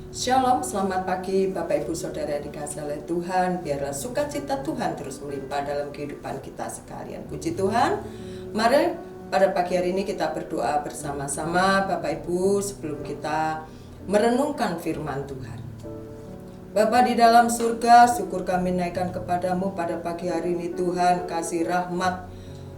Shalom, selamat pagi Bapak Ibu Saudara dikasihi oleh Tuhan. Biarlah sukacita Tuhan terus melimpah dalam kehidupan kita sekalian. Puji Tuhan. Mari pada pagi hari ini kita berdoa bersama-sama Bapak Ibu sebelum kita merenungkan firman Tuhan. Bapa di dalam surga, syukur kami naikkan kepadamu pada pagi hari ini Tuhan. Kasih rahmat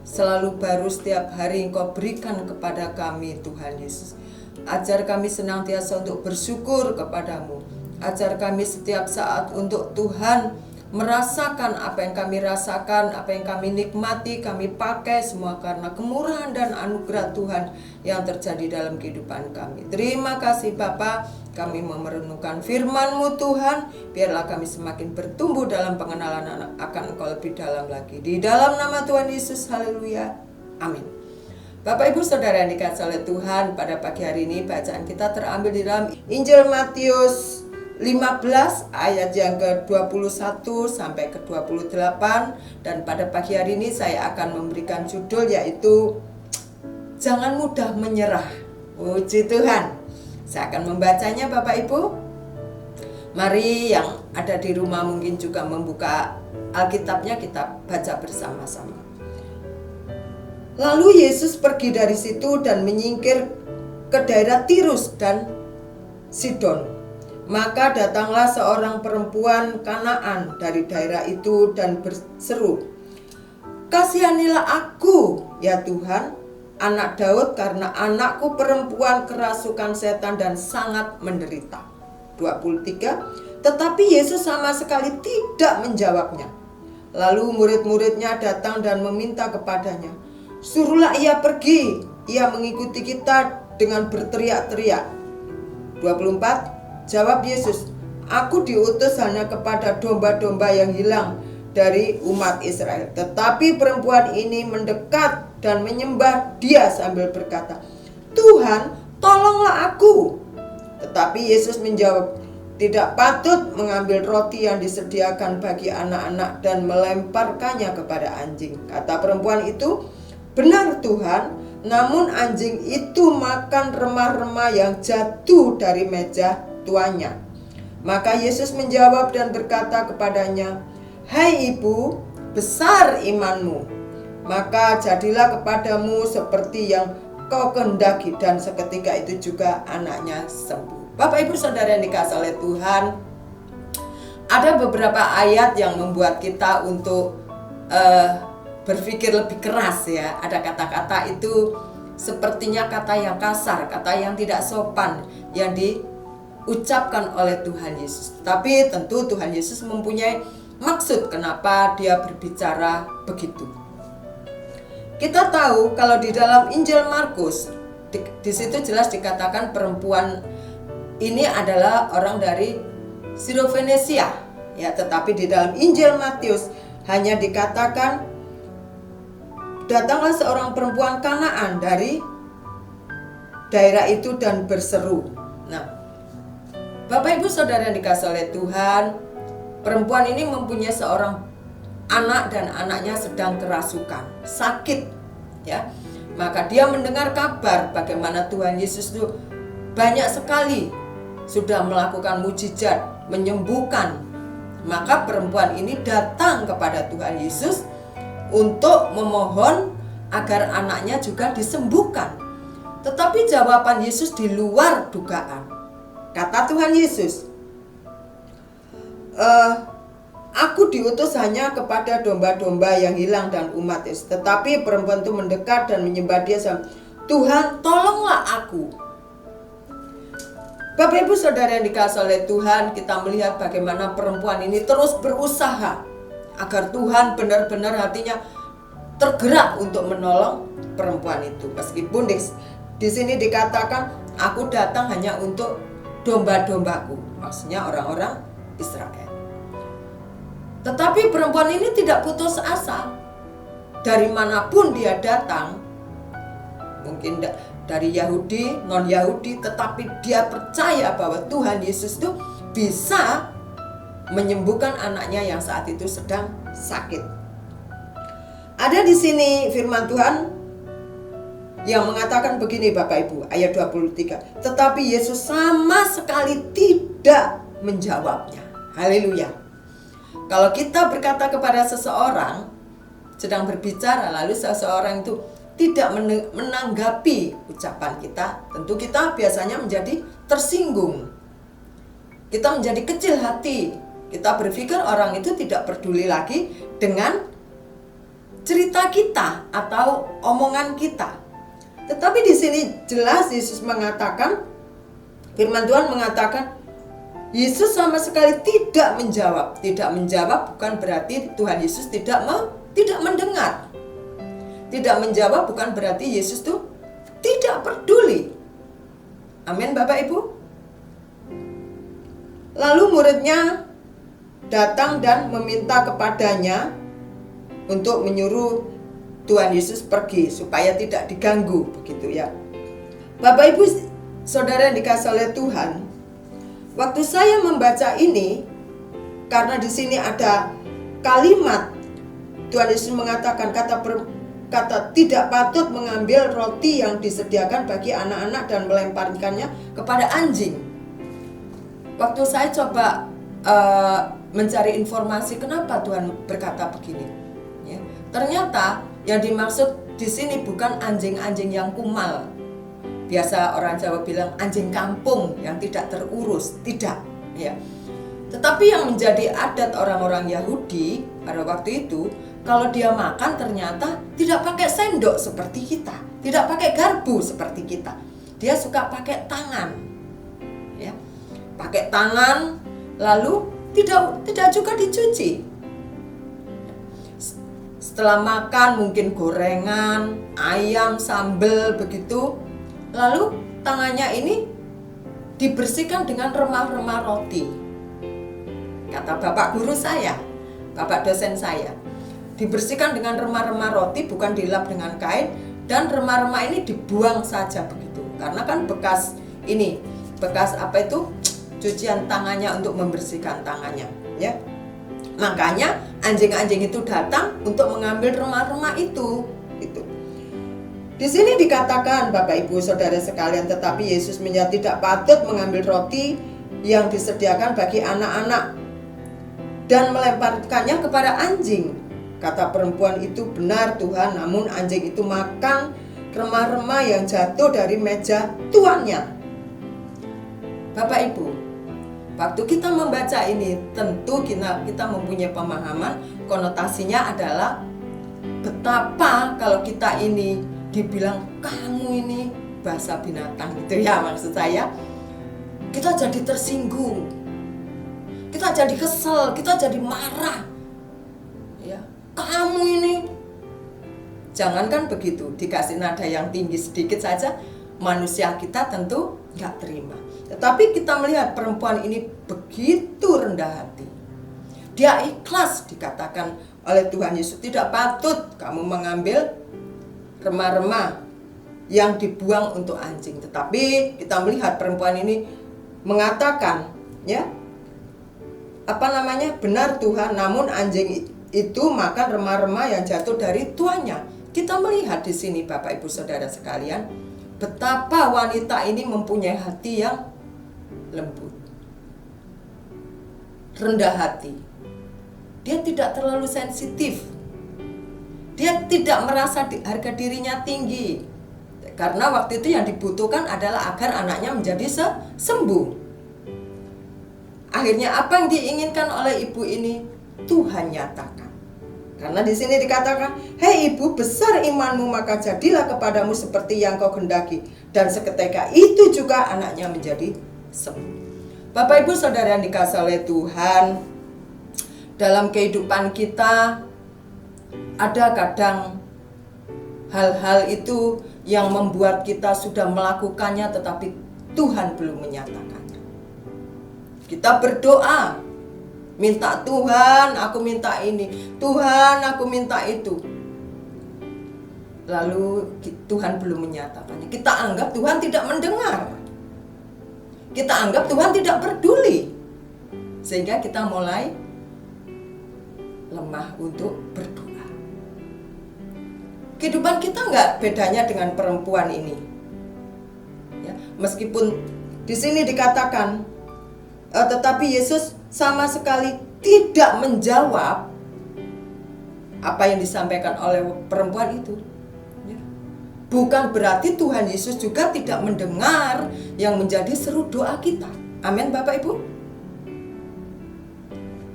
selalu baru setiap hari Engkau berikan kepada kami Tuhan Yesus. Ajar kami senantiasa untuk bersyukur kepadamu. Ajar kami setiap saat untuk Tuhan merasakan apa yang kami rasakan, apa yang kami nikmati, kami pakai semua karena kemurahan dan anugerah Tuhan yang terjadi dalam kehidupan kami. Terima kasih Bapa, kami merenungkan firman-Mu Tuhan. Biarlah kami semakin bertumbuh dalam pengenalan akan Engkau lebih dalam lagi. Di dalam nama Tuhan Yesus, haleluya, amin. Bapak Ibu Saudara yang dikasihi oleh Tuhan, pada pagi hari ini bacaan kita terambil di dalam Injil Matius 15 ayat yang ke-21 sampai ke-28. Dan pada pagi hari ini saya akan memberikan judul yaitu Jangan Mudah Menyerah. Puji Tuhan. Saya akan membacanya Bapak Ibu. Mari yang ada di rumah mungkin juga membuka Alkitabnya, kita baca bersama-sama. Lalu Yesus pergi dari situ dan menyingkir ke daerah Tirus dan Sidon. Maka datanglah seorang perempuan Kanaan dari daerah itu dan berseru, "Kasihanilah aku, ya Tuhan, anak Daud, karena anakku perempuan kerasukan setan dan sangat menderita." 23. Tetapi Yesus sama sekali tidak menjawabnya. Lalu murid-muridnya datang dan meminta kepadanya, "Suruhlah ia pergi, ia mengikuti kita," dengan berteriak-teriak. 24. Jawab Yesus, "Aku diutus hanya kepada domba-domba yang hilang dari umat Israel." Tetapi perempuan ini mendekat dan menyembah Dia sambil berkata, "Tuhan, tolonglah aku." Tetapi Yesus menjawab, "Tidak patut mengambil roti yang disediakan bagi anak-anak dan melemparkannya kepada anjing." Kata perempuan itu, "Benar Tuhan, namun anjing itu makan remah-remah yang jatuh dari meja tuannya." Maka Yesus menjawab dan berkata kepadanya, "Hai ibu, besar imanmu, maka jadilah kepadamu seperti yang kau kehendaki." Dan seketika itu juga anaknya sembuh. Bapak Ibu Saudara yang dikasihi oleh Tuhan, ada beberapa ayat yang membuat kita untuk berpikir lebih keras ya. Ada kata-kata itu sepertinya kata yang kasar, kata yang tidak sopan yang diucapkan oleh Tuhan Yesus. Tapi tentu Tuhan Yesus mempunyai maksud kenapa Dia berbicara begitu. Kita tahu kalau di dalam Injil Markus di situ jelas dikatakan perempuan ini adalah orang dari Sirofenesia ya, tetapi di dalam Injil Matius hanya dikatakan datanglah seorang perempuan Kanaan dari daerah itu dan berseru. Nah, Bapak Ibu Saudara yang dikasihi oleh Tuhan, perempuan ini mempunyai seorang anak dan anaknya sedang kerasukan, sakit ya. Maka dia mendengar kabar bagaimana Tuhan Yesus itu banyak sekali sudah melakukan mujizat, menyembuhkan. Maka perempuan ini datang kepada Tuhan Yesus untuk memohon agar anaknya juga disembuhkan. Tetapi jawaban Yesus di luar dugaan. Kata Tuhan Yesus, "Aku diutus hanya kepada domba-domba yang hilang dan umat Yesus." Tetapi perempuan itu mendekat dan menyembah Dia, "Tuhan, tolonglah aku." Bapak Ibu Saudara yang dikasihi oleh Tuhan, kita melihat bagaimana perempuan ini terus berusaha agar Tuhan benar-benar hatinya tergerak untuk menolong perempuan itu. Meskipun di sini dikatakan, "Aku datang hanya untuk domba-dombaku," maksudnya orang-orang Israel. Tetapi perempuan ini tidak putus asa. Dari manapun dia datang, mungkin dari Yahudi, non-Yahudi, tetapi dia percaya bahwa Tuhan Yesus itu bisa menyembuhkan anaknya yang saat itu sedang sakit. Ada di sini firman Tuhan yang mengatakan begini Bapak Ibu, ayat 23. Tetapi Yesus sama sekali tidak tidak menjawabnya. Haleluya. Kalau kita berkata kepada seseorang sedang berbicara, lalu seseorang itu tidak menanggapi ucapan kita, tentu kita biasanya menjadi tersinggung. Kita menjadi kecil hati. Kita berpikir orang itu tidak peduli lagi dengan cerita kita atau omongan kita. Tetapi di sini jelas Yesus mengatakan, firman Tuhan mengatakan, Yesus sama sekali tidak menjawab. Tidak menjawab bukan berarti Tuhan Yesus tidak mendengar. Tidak menjawab bukan berarti Yesus tuh tidak peduli. Amin Bapak Ibu. Lalu muridnya datang dan meminta kepadanya untuk menyuruh Tuhan Yesus pergi supaya tidak diganggu, begitu ya. Bapak Ibu Saudara yang dikasihi oleh Tuhan, waktu saya membaca ini, karena di sini ada kalimat Tuhan Yesus mengatakan kata tidak patut mengambil roti yang disediakan bagi anak-anak dan melemparkannya kepada anjing. Waktu saya coba mencari informasi kenapa Tuhan berkata begini, ya, ternyata yang dimaksud di sini bukan anjing-anjing yang kumal. Biasa orang Jawa bilang anjing kampung yang tidak terurus, tidak, ya. Tetapi yang menjadi adat orang-orang Yahudi pada waktu itu, kalau dia makan ternyata tidak pakai sendok seperti kita, tidak pakai garpu seperti kita. Dia suka pakai tangan, ya, pakai tangan, lalu tidak juga dicuci. Setelah makan mungkin gorengan, ayam, sambal begitu, lalu tangannya ini dibersihkan dengan remah-remah roti. Kata bapak guru saya, bapak dosen saya, dibersihkan dengan remah-remah roti, bukan dilap dengan kain, dan remah-remah ini dibuang saja begitu. Karena kan bekas apa itu, cucian tangannya untuk membersihkan tangannya, ya. Makanya anjing-anjing itu datang untuk mengambil remah-remah itu. Di sini dikatakan Bapak Ibu Saudara sekalian, tetapi Yesus menyatakan tidak patut mengambil roti yang disediakan bagi anak-anak dan melemparkannya kepada anjing. Kata perempuan itu, benar Tuhan, namun anjing itu makan remah-remah yang jatuh dari meja tuannya. Bapak Ibu, waktu kita membaca ini, tentu kita mempunyai pemahaman, konotasinya adalah betapa kalau kita ini dibilang kamu ini bahasa binatang gitu ya, maksud saya, kita jadi tersinggung, kita jadi kesel, kita jadi marah, ya. Kamu ini, jangankan begitu, dikasih nada yang tinggi sedikit saja, manusia kita tentu nggak terima. Tetapi kita melihat perempuan ini begitu rendah hati. Dia ikhlas, dikatakan oleh Tuhan Yesus, tidak patut kamu mengambil remah-remah yang dibuang untuk anjing. Tetapi kita melihat perempuan ini mengatakan, ya, benar Tuhan, namun anjing itu makan remah-remah yang jatuh dari tuannya. Kita melihat di sini Bapak Ibu Saudara sekalian, betapa wanita ini mempunyai hati yang lembut, rendah hati. Dia tidak terlalu sensitif. Dia tidak merasa harga dirinya tinggi. Karena waktu itu yang dibutuhkan adalah agar anaknya menjadi sembuh. Akhirnya apa yang diinginkan oleh ibu ini? Tuhan nyatakan. Karena di sini dikatakan, hei ibu, besar imanmu, maka jadilah kepadamu seperti yang kau gendaki. Dan seketika itu juga anaknya menjadi sembuh. Bapak Ibu Saudara yang dikasihi oleh Tuhan, dalam kehidupan kita ada kadang hal-hal itu yang membuat kita sudah melakukannya tetapi Tuhan belum menyatakannya. Kita berdoa, minta Tuhan, aku minta ini, Tuhan, aku minta itu. Lalu Tuhan belum menyatakannya. Kita anggap Tuhan tidak mendengar. Kita anggap Tuhan tidak peduli. Sehingga kita mulai lemah untuk berdoa. Kehidupan kita nggak bedanya dengan perempuan ini. Ya, meskipun di sini dikatakan tetapi Yesus sama sekali tidak menjawab apa yang disampaikan oleh perempuan itu. Bukan berarti Tuhan Yesus juga tidak mendengar yang menjadi seru doa kita. Amin Bapak Ibu.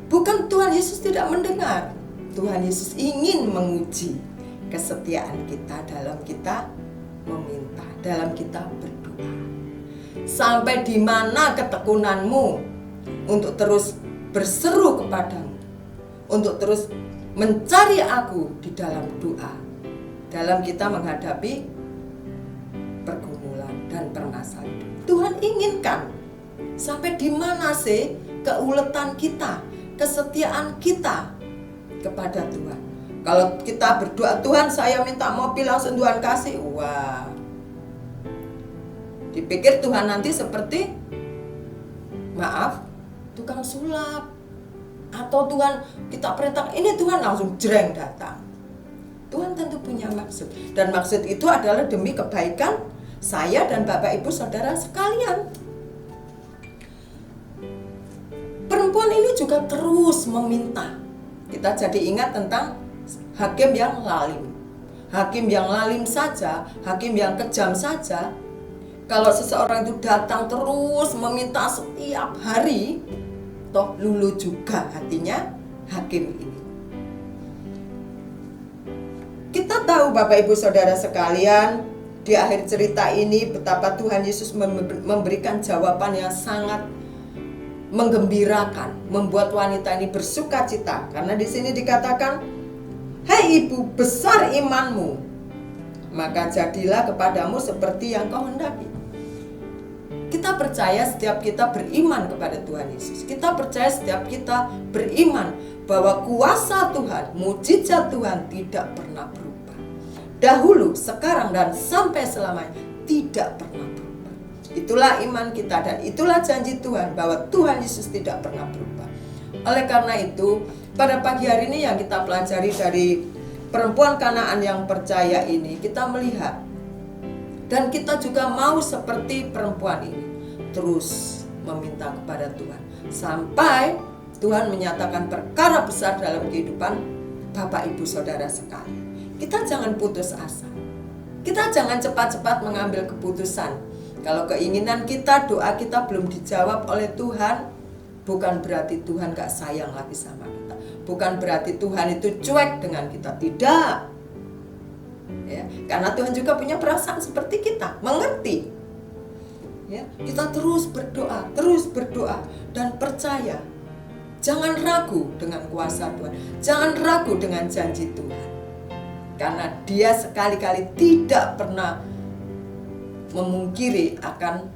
Bukan Tuhan Yesus tidak mendengar. Tuhan Yesus ingin menguji kesetiaan kita dalam kita meminta, dalam kita berdoa. Sampai di mana ketekunanmu untuk terus berseru kepadamu, untuk terus mencari aku di dalam doa, dalam kita menghadapi pergumulan dan permasalahan. Tuhan inginkan sampai di mana sih keuletan kita, kesetiaan kita kepada Tuhan. Kalau kita berdoa, Tuhan saya minta mobil, langsung Tuhan kasih, wah, dipikir Tuhan nanti seperti, maaf, tukang sulap. Atau Tuhan kita perintah ini, Tuhan langsung jreng datang. Tuhan tentu punya maksud, dan maksud itu adalah demi kebaikan saya dan Bapak Ibu Saudara sekalian. Perempuan ini juga terus meminta. Kita jadi ingat tentang hakim yang lalim. Hakim yang lalim saja, hakim yang kejam saja, kalau seseorang itu datang terus meminta setiap hari, toh luluh juga hatinya hakim ini. Kita tahu Bapak Ibu Saudara sekalian, di akhir cerita ini betapa Tuhan Yesus memberikan jawaban yang sangat menggembirakan, membuat wanita ini bersuka cita. Karena di sini dikatakan, "Hai ibu, besar imanmu, maka jadilah kepadamu seperti yang kau hendaki." Kita percaya setiap kita beriman kepada Tuhan Yesus. Kita percaya setiap kita beriman bahwa kuasa Tuhan, mujizat Tuhan tidak pernah berubah. Dahulu, sekarang, dan sampai selamanya tidak pernah berubah. Itulah iman kita dan itulah janji Tuhan bahwa Tuhan Yesus tidak pernah berubah. Oleh karena itu, pada pagi hari ini yang kita pelajari dari perempuan Kanaan yang percaya ini, kita melihat dan kita juga mau seperti perempuan ini, terus meminta kepada Tuhan sampai Tuhan menyatakan perkara besar dalam kehidupan Bapak Ibu Saudara sekalian. Kita jangan putus asa. Kita jangan cepat-cepat mengambil keputusan. Kalau keinginan kita, doa kita belum dijawab oleh Tuhan, bukan berarti Tuhan gak sayang lagi sama kita. Bukan berarti Tuhan itu cuek dengan kita. Tidak. Ya, karena Tuhan juga punya perasaan seperti kita, mengerti. Ya, kita terus berdoa dan percaya. Jangan ragu dengan kuasa Tuhan, jangan ragu dengan janji Tuhan. Karena Dia sekali-kali tidak pernah memungkiri akan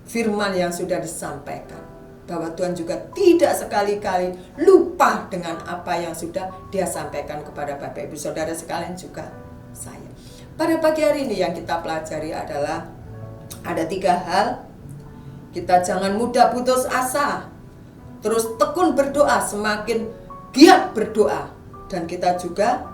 firman yang sudah disampaikan. Bahwa Tuhan juga tidak sekali-kali lupa dengan apa yang sudah Dia sampaikan kepada Bapak Ibu Saudara sekalian juga saya. Pada pagi hari ini yang kita pelajari adalah ada 3 hal. Kita jangan mudah putus asa, terus tekun berdoa, semakin giat berdoa, dan kita juga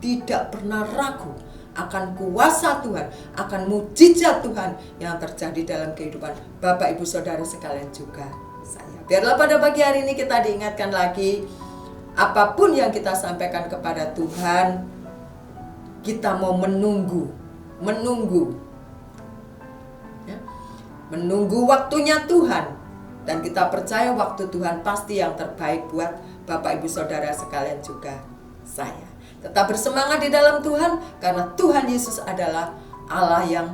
tidak pernah ragu akan kuasa Tuhan, akan mujizat Tuhan yang terjadi dalam kehidupan Bapak Ibu Saudara sekalian juga saya. Biarlah pada pagi hari ini kita diingatkan lagi, apapun yang kita sampaikan kepada Tuhan, kita mau menunggu ya, menunggu waktunya Tuhan, dan kita percaya waktu Tuhan pasti yang terbaik buat Bapak Ibu Saudara sekalian juga saya. Tetap bersemangat di dalam Tuhan, karena Tuhan Yesus adalah Allah yang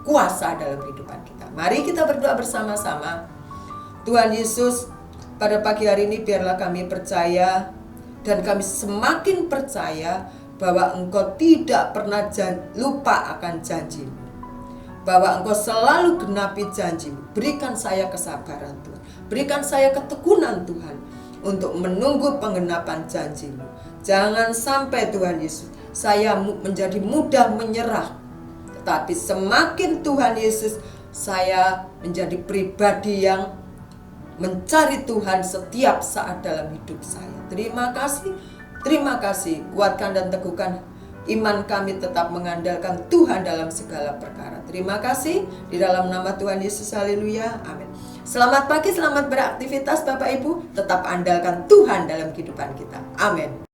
kuasa dalam kehidupan kita. Mari kita berdoa bersama-sama. Tuhan Yesus, pada pagi hari ini biarlah kami percaya, dan kami semakin percaya bahwa Engkau tidak pernah lupa akan janji-Mu, bahwa Engkau selalu genapi janji-Mu. Berikan saya kesabaran Tuhan, berikan saya ketekunan Tuhan untuk menunggu penggenapan janji-Mu. Jangan sampai Tuhan Yesus saya menjadi mudah menyerah, tetapi semakin Tuhan Yesus saya menjadi pribadi yang mencari Tuhan setiap saat dalam hidup saya. Terima kasih, kuatkan dan teguhkan iman kami tetap mengandalkan Tuhan dalam segala perkara. Terima kasih, di dalam nama Tuhan Yesus, haleluya, amin. Selamat pagi, selamat beraktivitas Bapak Ibu. Tetap andalkan Tuhan dalam kehidupan kita. Amin.